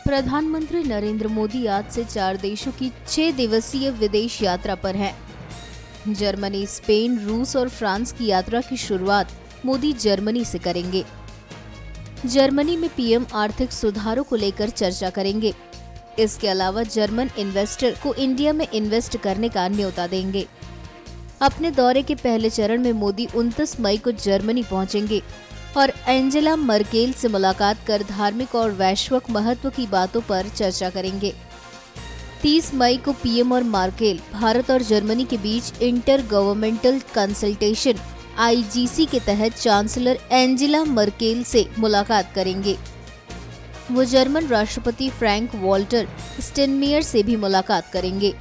प्रधानमंत्री नरेंद्र मोदी आज से 4 देशों की 6 दिवसीय विदेश यात्रा पर हैं। जर्मनी, स्पेन, रूस और फ्रांस की यात्रा की शुरुआत मोदी जर्मनी से करेंगे। जर्मनी में पीएम आर्थिक सुधारों को लेकर चर्चा करेंगे। इसके अलावा जर्मन इन्वेस्टर को इंडिया में इन्वेस्ट करने का न्योता देंगे। अपने दौरे के पहले चरण में मोदी 29 मई को जर्मनी पहुंचेंगे और एंजेला मर्केल से मुलाकात कर धार्मिक और वैश्विक महत्व की बातों पर चर्चा करेंगे। 30 मई को पीएम और मर्केल भारत और जर्मनी के बीच इंटर गवर्नमेंटल कंसल्टेशन (IGC) के तहत चांसलर एंजेला मर्केल से मुलाकात करेंगे। वो जर्मन राष्ट्रपति फ्रैंक वॉल्टर स्टेनमेयर से भी मुलाकात करेंगे।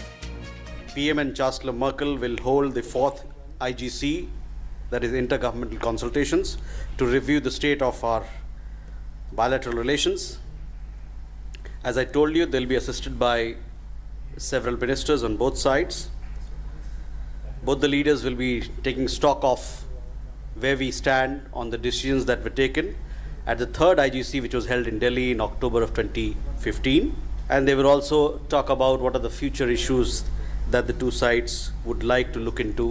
PM and Chancellor Merkel will hold the 4th IGC, that is intergovernmental consultations, to review the state of our bilateral relations. As I told you, they'll be assisted by several ministers on both sides. Both the leaders will be taking stock of where we stand on the decisions that were taken at the 3rd IGC, which was held in Delhi in October of 2015. And they will also talk about what are the future issues that the two sides would like to look into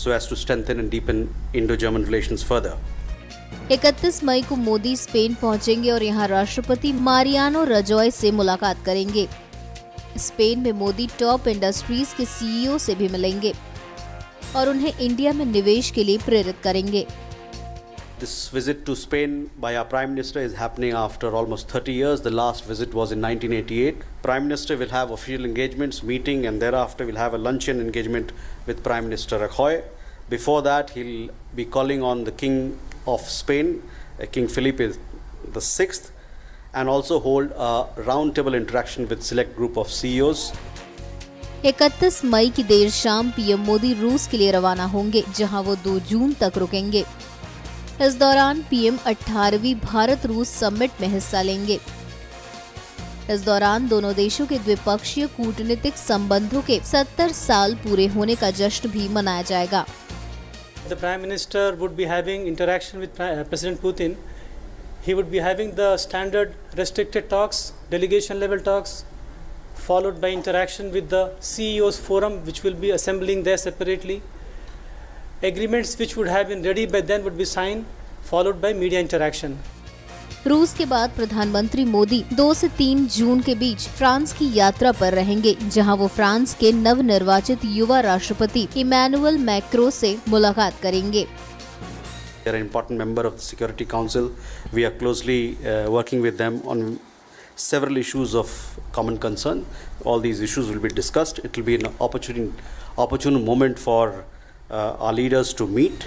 so as to strengthen and deepen Indo-German relations further. 31 मई को Modi Spain पहुंचेंगे और यहां राष्ट्रपति Mariano रजॉय से मुलाकात करेंगे। Spain में Modi top industries के CEO से भी मिलेंगे और उन्हें इंडिया में निवेश के लिए प्रेरित करेंगे। This visit to Spain by our Prime Minister is happening after almost 30 years. The last visit was in 1988. Prime Minister will have official engagements, meeting, and thereafter will have a luncheon engagement with Prime Minister Rajoy. Before that, he'll be calling on the King of Spain, King Felipe VI, and also hold a roundtable interaction with select group of CEOs. 31 मई की देर शाम PM Modi रूस के लिए रवाना होंगे, जहां वो 2 जून तक रुकेंगे। इस दौरान पीएम 18वीं भारत-रूस समिट में हिस्सा लेंगे। इस दौरान दोनों देशों के द्विपक्षीय कूटनीतिक संबंधों के 70 साल पूरे होने का जश्न भी मनाया जाएगा। The Prime Minister would be having interaction with President Putin. He would be having the standard restricted talks, delegation level talks, followed by interaction with the CEOs forum, which will be assembling there separately. Agreements which would have been ready by then would be signed, followed by media interaction. रूस के बाद प्रधानमंत्री मोदी 2 से 3 जून के बीच France की यात्रा पर रहेंगे, जहां वो फ्रांस के नवनिर्वाचित युवा राष्ट्रपति इमैनुअल मैक्रों से मुलाकात करेंगे। They are an important member of the Security Council. We are closely working with them on several issues of common concern. All these issues will be discussed. It will be an opportune moment for our leaders to meet.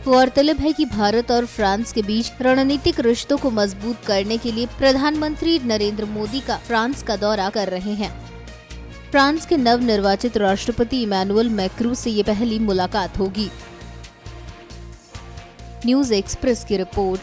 गौरतलब है कि भारत और France के बीच रणनीतिक रिश्तों को मजबूत करने के लिए प्रधानमंत्री नरेंद्र मोदी का फ्रांस का दौरा कर रहे हैं। फ्रांस के नवनिर्वाचित राष्ट्रपति इमैनुअल मैक्रों से ये पहली मुलाकात होगी। न्यूज़ एक्सप्रेस की रिपोर्ट।